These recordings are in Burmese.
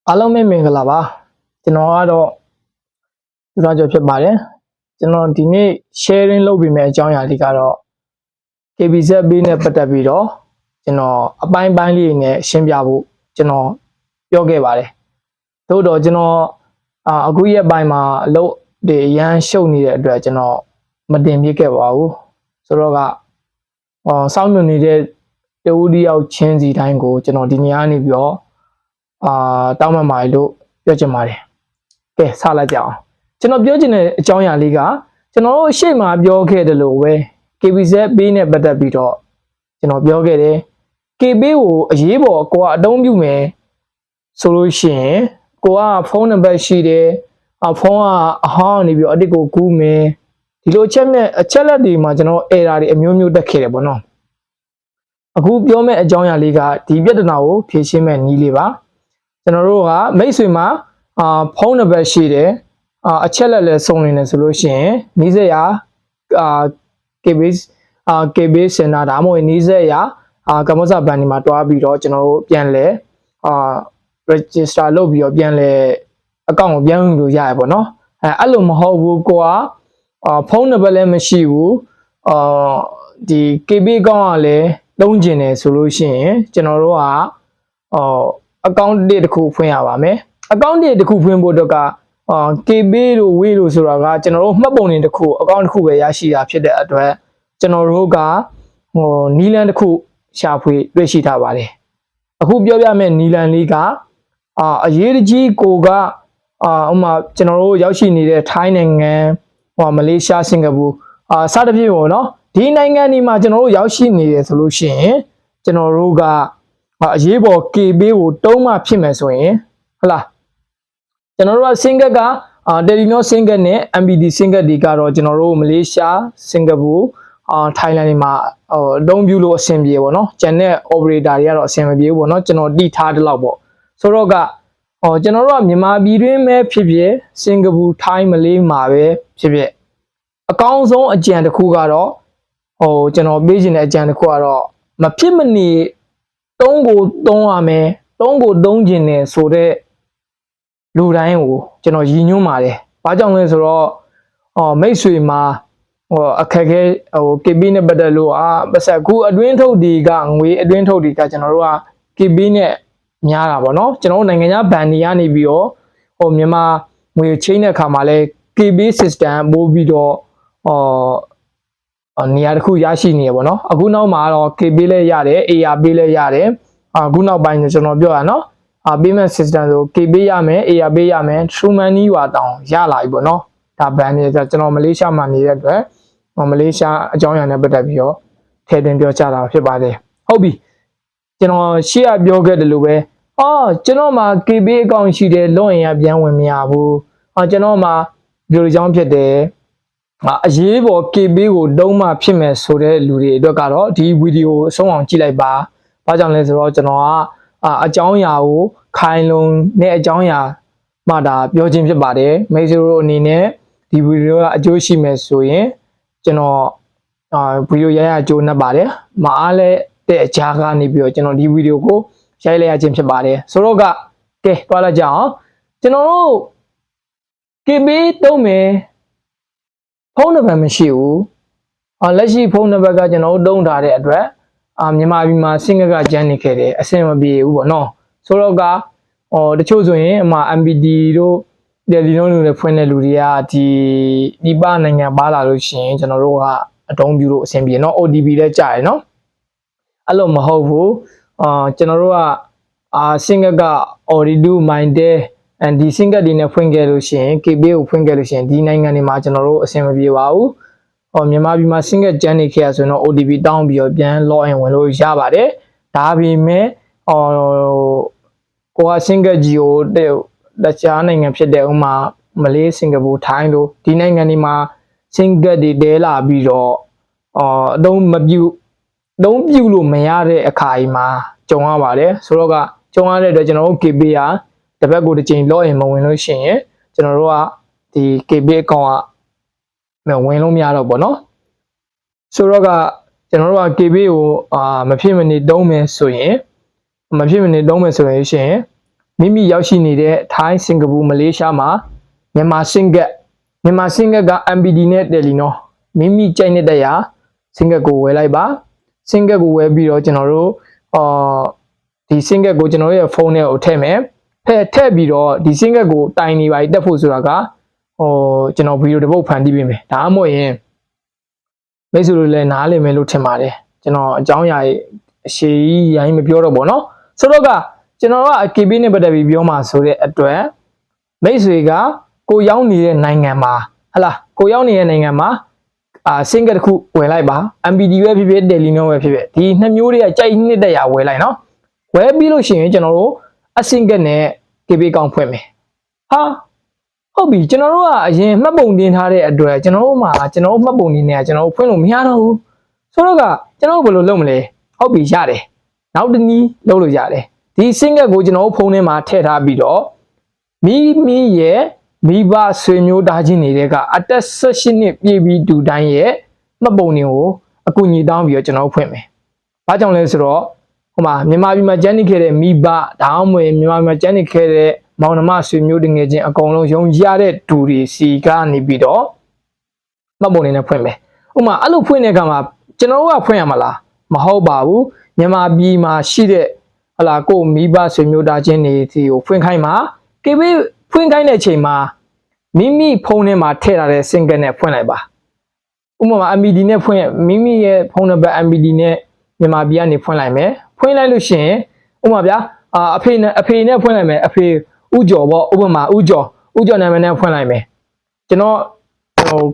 အားလုံးပဲမင်္ဂလာပါကျွန်တော်ကတော့ဒီတော့ကြောဖြစ်ပါတယ်ကျွန်တော်ဒီနေ့ sharing လုပ်ပြီးမယ့်အကြောင်းအရာလေးကတော့ KBZB နဲ့ပတ်သက်ပြီးတော့ကျွန်တော်အပိုင်းပိုင်းလေးနဲ့ရှင်းပြဖို့ကျွန်တော်ပြောခဲ့ပါတယ်သို့တော့ကျွန်တော်အခုရက်ပိုင်းမှာအလုပ်တွေရမ်းရှုပ်နေတဲ့အတွက်ကျွန်တော်မတင်ပြခဲ့ပါဘူးဆိုတော့ကစောင့်မျှော်နေတဲ့တဦးတယောက်ချင်းစီတိုင်းကိုကျွန်တော်ဒီနေ့ကနေပြီးတော့တောင်းပန်ပါတယ်လို့ပြောချင်ပါတယ်ကဲစလိုက်ကြအောင်ကျွန်တော်ပြောချင်တဲ့အကြောင်းအရာလေးကကျွန်တော်တို့ရှေ့မှာပြောခဲ့တယ်လို့ပဲ KBZB နဲ့ပတ်သက်ပြီးတော့ကျွန်တော်ပြောခဲ့တယ် KB ကိုအရေးပေါ်ကိုကအသုံးပြုမယ်ဆိုလို့ရှိရင်ကိုကဖုန်းနံပါတ်ရှိတယ်ဖုန်းကအဟောင်းနေပြီးအတစ်ကိုကူးမယ်ဒီလိုအချက်လက်တွေမှာကျွန်တော် error တွေအမျိုးမျိုးတက်ခဲ့တယ်ပေါ့နော်အခုပြောမယ့်အကြောင်းအရာလေးကဒီပြဿနာကိုဖြေရှင်းမဲ့နည်းလေးပါကျွန်တော်တို့ကမိတ်ဆွေမှာဖုန်းနံပါတ်ရှိတယ်အချက်လက်လည်းစုံနေတယ်ဆိုလို့ရှိရင်နီးစပ်ရာKB စင်တာဒါမှမဟုတ်နီးစပ်ရာကမ္ဘောဇဘန်ဒီမှာတွားပြီးတော့ကျွန်တော်တို့ပြန်လဲregister လုပ်ပြီးတော့ပြန်လဲအကောင့်ကိုပြန်ဝင်လို့ရရပေါ့နော်အဲ့လိုမဟုတ်ဘူးကိုကဖုန်းနံပါတ်လည်းမရှိဘူးဒီ KB အကောင့်ကလည်းသုံးကျင်တယ်ဆိုလို့ရှိရင်ကျွန်တော်တို့ကအကောင့်တစ်ခုဖွင့်ရပါမယ်အကောင့်တစ်ခုဖွင့်ဖို့တော့ကKB လို့ဝေးလို့ဆိုတာကကျွန်တော်တို့မှတ်ပုံတင်တစ်ခုအကောင့်တစ်ခုပဲရရှိတာဖြစ်တဲ့အတွက်ကျွန်တော်တို့ကနီလန်တစ်ခုရှာဖွေတွေ့ရှိထားပါတယ်အခုပြောပြမယ့်နီလန်လေးကအရေးကြီးကိုကဥမာကျွန်တော်တို့ရောက်ရှိနေတဲ့ထိုင်းနိုင်ငံမလေးရှားစင်ကာပူစသဖြင့်ပေါ့နော်ဒီနိုင်ငံတွေမှာကျွန်တော်တို့ရောက်ရှိနေတယ်ဆိုလို့ရှိရင်ကျွန်တော်တို့ကအရေးပေါ် KB ကိုတုံးမှဖြစ်မယ်ဆိုရင်ဟုတ်လားကျွန်တော်တို့က single ကTelenor single နဲ့ MPT single တွေကတော့ကျွန်တော်တို့မလေးရှားစင်ကာပူထိုင်းလန်တွေမှာအသုံးပြုလို့အဆင်ပြေပေါ့နော်ကျန်တဲ့ operator တွေကတော့အဆင်မပြေဘူးပေါ့နော်ကျွန်တော်တိထားတဲ့လောက်ပေါ့ဆိုတော့ကကျွန်တော်တို့ကမြန်မာပြည်တွင်းပဲဖြစ်ဖြစ်စင်ကာပူထိုင်းမလေးမှာပဲဖြစ်ဖြစ်အကောင်းဆုံးအကြံတစ်ခုကတော့ကျွန်တော်ပေးခြင်းတဲ့အကြံတစ်ခုကတော့မဖြစ်မနေတုံးကိုတုံးရမယ်တုံးကိုတုံးခြင်းနဲ့ဆိုတဲ့လူတိုင်းကိုကျွန်တော်ရည်ညွှန်းပါတယ်။ဘာကြောင့်လဲဆိုတော့မိတ်ဆွေမှာအခက်ခဲKB နဲ့ပတ်သက်လို့ပတ်ဆက်ခုအတွင်းထုတ်တွေကငွေအတွင်းထုတ်တွေကကျွန်တော်တို့က KB နဲ့များတာပေါ့နော်ကျွန်တော်တို့နိုင်ငံခြားဘဏ်တွေကနေပြီးတော့မြန်မာငွေချင်းတဲ့အခါမှာလဲ KB system ပို့ပြီးတော့နေရာတစ်ခုရရှိနေရပေါ့နော်အခုနောက်မှာတော့ KB လည်းရတယ် ARP လည်းရတယ်အခုနောက်ပိုင်းကျွန်တော်ပြောရနော်payment system ဆို KB ရမယ် ARP ရမယ် True Money ဟာတောင်ရလာပြီပေါ့နော်ဒါဘန်နေကျွန်တော်မလေးရှားမှာနေတဲ့အတွက်မလေးရှားအကြောင်းအရာနဲ့ပတ်သက်ပြီးတော့ထည့်သွင်းပြောကြတာဖြစ်ပါတယ်ဟုတ်ပြီကျွန်တော်ရှေ့ကပြောခဲ့တယ်လို့ပဲကျွန်တော်မှာ KB အကောင့်ရှိတယ်လွန်ရင်ပြန်ဝင်မရဘူးကျွန်တော်မှာဒီလိုကြောင်းဖြစ်တယ်အရေးပေါ် KB ကိုတုံးမှဖြစ်မယ်ဆိုတဲ့လူတွေအတွက်ကတော့ဒီဗီဒီယိုအဆုံးအောင်ကြည့်လိုက်ပါဘာကြောင့်လဲဆိုတော့ကျွန်တော်ကအကြောင်းအရာကိုခိုင်လုံတဲ့အကြောင်းအရာမှဒါပြောခြင်းဖြစ်ပါတယ်မိတ်ဆွေတို့အနေနဲ့ဒီဗီဒီယိုကအကျိုးရှိမယ်ဆိုရင်ကျွန်တော်ဗီဒီယိုရအကျိုးနဲ့ပါတယ်မအားလဲတဲ့အကြားကနေပြီးတော့ကျွန်တော်ဒီဗီဒီယိုကိုရိုက်လိုက်ရခြင်းဖြစ်ပါတယ်ဆိုတော့ကဲတွားလိုက်ကြအောင်ကျွန်တော်တို့ KB တုံးမယ်ဖုန်းနံပါတ်မရှိဘူးလက်ရှိဖုန်းနံပါတ်ကကျွန်တော်တို့တုံးထားတဲ့အတွက်မြန်မာပြည်မှာစင်ကကျန်းနေခဲ့တယ်အဆင်မပြေဘူးပေါ့နော်ဆိုတော့ကတချို့ဆိုရင်MPT တို့Telenorတို့လည်းဖွင့်တဲ့လူတွေကဒီပနိုင်ငံပါလာလို့ရှိရင်ကျွန်တော်တို့ကအတုံးပြုလို့အဆင်ပြေနော် OTP လည်းကြာရယ်နော်အဲ့လိုမဟုတ်ဘူးကျွန်တော်တို့ကစင်က Oridu Mindel and ဒီ single တွေနဲ့ဖွင့်ခဲ့လို့ရှိရင် KB ကိုဖွင့်ခဲ့လို့ရှိရင်ဒီနိုင်ငံတွေမှာကျွန်တော်တို့အဆင်မပြေပါဘူးမြန်မာပြည်မှာ single ကျန်းနေခဲ့ရဆိုရင်တော့ OTP တောင်းပြီးတော့ပြန် login ဝင်လို့ရပါတယ်ဒါပေမဲ့ကိုက single ကြီးကိုတခြားနိုင်ငံဖြစ်တဲ့ဥမာမလေးစင်ကာပူထိုင်းတို့ဒီနိုင်ငံတွေမှာ single တွေတဲလာပြီးတော့အသုံးပြုလို့မရတဲ့အခါကြီးမှာကြုံရပါတယ်ဆိုတော့ကကြုံရတဲ့အတွက်ကျွန်တော်တို့ KB တပတ်ကိုတစ်ချိန် login မဝင်လို့ရှိရင်ကျွန်တော်တို့ကဒီ KB အကောင့်ဝင်လို့မရတော့ဘောနော်ဆိုတော့ကကျွန်တော်တို့က KB ကိုမဖြစ်မနေတုံးမယ်ဆိုရင်ရှင် မိမိရောက်ရှိနေတဲ့ထိုင်းစင်ကာပူမလေးရှားမှာမြန်မာစင်ကက MBD နဲ့တယ်လီနော်မိမိကြိုက်နေတဲ့ရာစင်ကတ်ကိုဝယ်လိုက်ပါစင်ကတ်ကိုဝယ်ပြီးတော့ကျွန်တော်တို့ဒီစင်ကတ်ကိုကျွန်တော်ရဲ့ဖုန်းထဲကိုထည့်မယ်ထည့်ပြီးတော့ဒီစင်ကတ်ကိုတိုင်နေပါတက်ဖို့ဆိုတာကကျွန်တော်ဗီဒီယိုတစ်ပုဒ်ဖန်တီးပေးမယ်ဒါမှမဟုတ်ရင်မိတ်ဆွေတို့လည်းနားလည်မယ်လို့ထင်ပါတယ်ကျွန်တော်အကြောင်းအရာအရှိကြီးရိုင်းမပြောတော့ဘောနော်ဆိုတော့ကကျွန်တော်က KB နဲ့ပတ်သက်ပြီးပြောမှာဆိုတဲ့အတွက်မိတ်ဆွေကကိုရောက်နေတဲ့နိုင်ငံမှာဟလာကိုရောက်နေတဲ့နိုင်ငံမှာစင်ကတ်တစ်ခုဝယ်လိုက်ပါ MBD ပဲဖြစ်ဖြစ်တယ်လီနိုပဲဖြစ်ဖြစ်ဒီနှစ်မျိုးတွေကကြိုက်နှစ်တက်ရဝယ်လိုက်နော်ဝယ်ပြီးလို့ရှိရင်ကျွန်တော်တို့အစင်ကတ်နဲ့ KB ကောင်ဖွင့်မယ်ဟာဟုတ်ပြီကျွန်တော်တို့ကအရင်မှတ်ပုံတင်ထားတဲ့အတွက်ကျွန်တော်တို့မှမှတ်ပုံတင်နေတာကျွန်တော်တို့ဖွင့်လို့မရတော့ဘူးဆိုတော့ကကျွန်တော်တို့ဘယ်လိုလုပ်မလဲဟုတ်ပြီရတယ်နောက်တစ်နည်းလုပ်လို့ရတယ်ဒီစင်ကတ်ကိုကျွန်တော်တို့ဖုန်းထဲမှာထည့်ထားပြီးတော့မိရဲ့မိဘဆွေမျိုးသားချင်းတွေကအသက်16နှစ်ပြည့်ပြီးတူတိုင်းရဲ့မှတ်ပုံတင်ကိုအကူအညီတောင်းပြီးတော့ကျွန်တော်ဖွင့်မယ်။ဘာကြောင့်လဲဆိုတော့ဟိုမှာမြန်မာပြည်မှာကျန်းနေခဲ့တဲ့မိဘဒါမှမဟုတ်မြန်မာပြည်မှာကျန်းနေခဲ့တဲ့မောင်နှမဆွေမျိုးတငယ်ချင်းအကုန်လုံးယုံကြည်ရတဲ့သူတွေစီကနေပြီးတော့မှတ်ပုံတင်နဲ့ဖွင့်မယ်။ဥပမာအဲ့လိုဖွင့်တဲ့အခါမှာကျွန်တော်တို့ကဖွင့်ရမှာလားမဟုတ်ပါဘူး။မြန်မာပြည်မှာရှိတဲ့ဟလာကိုမိဘဆွေမျိုးသားချင်းတွေစီကိုဖွင့်ခိုင်းမှာကေဘေးဖွင့်ခိုင်းတဲ့အချိန်မှာမိမိဖုန်းထဲမှာထည့်ထားတဲ့စင်ကတ်နဲ့ဖွင့်လိုက်ပါဥပမာ MBD နဲ့ဖွင့်မိမိရဲ့ဖုန်းနံပါတ် MBD နဲ့မြန်မာပြည်ကနေဖွင့်လိုက်မယ်ဖွင့်လိုက်လို့ရှိရင်ဥပမာဗျာအဖေနဲ့ဖွင့်လိုက်မယ်အဖေဥကျော်ပေါ့ဥပမာဥကျော်နာမည်နဲ့ဖွင့်လိုက်မယ်ကျွန်တော်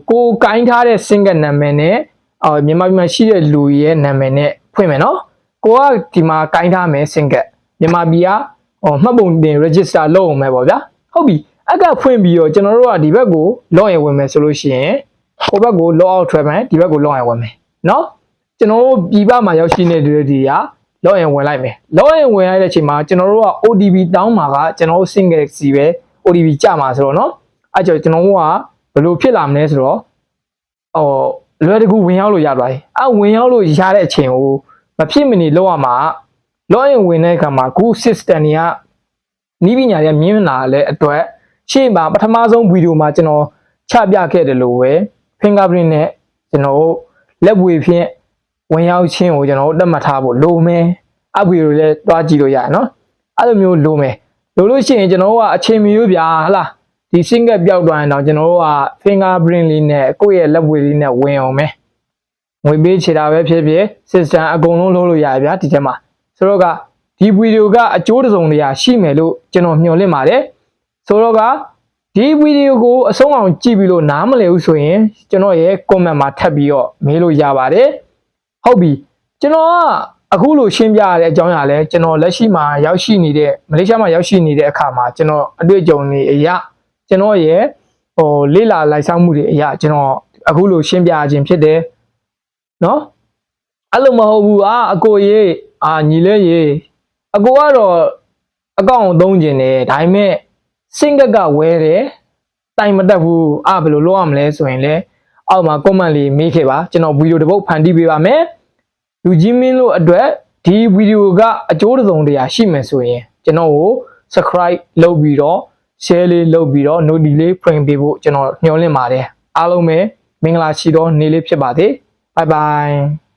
ကိုကိုင်းထားတဲ့စင်ကတ်နာမည်နဲ့မြန်မာပြည်မှာရှိတဲ့လူရဲ့နာမည်နဲ့ဖွင့်မယ်နော်ကိုကဒီမှာကိုင်းထားမယ်စင်ကတ်မြန်မာပြည်ကမှတ်ပုံတင် register လုပ်အောင်မယ်ပေါ့ဗျာဟုတ်ပြီအကဖွင့်ပြီးတော့ကျွန်တော်တို့ကဒီဘက်ကို log in ဝင်မယ်ဆိုလို့ရှိရင်ဟိုဘက်ကို log out ထွက်မယ်ဒီဘက်ကို log in ဝင်မယ်เนาะကျွန်တော်တို့ပြည်ပမှာရောက်ရှိနေတဲ့သူတွေက log in ဝင်လိုက်မယ် log in ဝင်လိုက်တဲ့အချိန်မှာကျွန်တော်တို့က OTP တောင်းမှာကကျွန်တော်တို့ single စီပဲ OTP ကြမှာဆိုတော့เนาะအဲ့ကြောင့်ကျွန်တော်တို့ကဘယ်လိုဖြစ်လာမလဲဆိုတော့လွယ်တကူဝင်ရောက်လို့ရသွားတယ်ဝင်ရောက်လို့ရတဲ့အချိန်ကိုမဖြစ်မနေလောက်ရမှာ log in ဝင်တဲ့အခါမှာခု system တွေကနီးပညာတွေမြင်လာတဲ့အတွက်ရှေ့မှာပထမဆုံးဗီဒီယိုမှာကျွန်တော်ချပြခဲ့တယ်လို့ပဲ fingerprint နဲ့ကျွန်တော်လက်ဝေဖြင့်ဝင်ရောက်ခြင်းကိုကျွန်တော်တတ်မှတ်ထားဖို့လိုမယ်အဗီဒီယိုလည်းတွားကြည့်လို့ရတယ်နော်အဲ့လိုမျိုးလိုမယ်လိုလို့ရှိရင်ကျွန်တော်တို့ကအချိန်မီလို့ဗျာဟလားဒီ single ပြောက်သွားရင်တော့ကျွန်တော်တို့က fingerprint လေးနဲ့ကိုယ့်ရဲ့လက်ဝေလေးနဲ့ဝင်အောင်မယ်ငွေပေးချေတာပဲဖြစ်ဖြစ် system အကုန်လုံးလုပ်လို့ရတယ်ဗျာဒီထဲမှာဆိုတော့ကဒီဗီဒီယိုကအကျိုးတစုံတရာရှိမယ်လို့ကျွန်တော်မျှော်လင့်ပါတယ်ဆိုတော့ကဒီဗီဒီယိုကိုအဆုံးအောင်ကြည့်ပြီးလို့နားမလည်ဘူးဆိုရင်ကျွန်တော်ရဲ့ comment မှာထပ်ပြီးတော့မေးလို့ရပါတယ်ဟုတ်ပြီကျွန်တော်ကအခုလိုရှင်းပြရတဲ့အကြောင်းအရာလဲကျွန်တော်လက်ရှိမှာရောက်ရှိနေတဲ့မလေးရှားမှာရောက်ရှိနေတဲ့အခါမှာကျွန်တော်အတွေ့အကြုံတွေအရာကျွန်တော်ရဲ့လေ့လာလိုက်ဆောင်မှုတွေအရာကျွန်တော်အခုလိုရှင်းပြခြင်းဖြစ်တယ်နော်အဲ့လိုမဟုတ်ဘူးအကိုရေးညီလေးရေးအကိုကတော့အကောင့်ကိုသုံးကျင်တယ်ဒါပေမဲ့စင်ကတ်ကဝဲတယ်တိုင်မတက်ဘူးဘယ်လိုလုပ်ရမလဲဆိုရင်လည်းအောက်မှာ comment လေးမေးခဲ့ပါကျွန်တော်ဗီဒီယိုတစ်ပုဒ်ဖန်တီးပေးပါမယ်လူကြီးမင်းတို့အတွက်ဒီဗီဒီယိုကအကျိုးတစုံတရာရှိမယ်ဆိုရင်ကျွန်တော်ကို subscribe လုပ်ပြီးတော့ share လေးလုပ်ပြီးတော့ notification လေးဖွင့်ပေးဖို့ကျွန်တော်ညွှန်လင့်ပါတယ်အားလုံးပဲမင်္ဂလာရှိသောနေ့လေးဖြစ်ပါစေ bye bye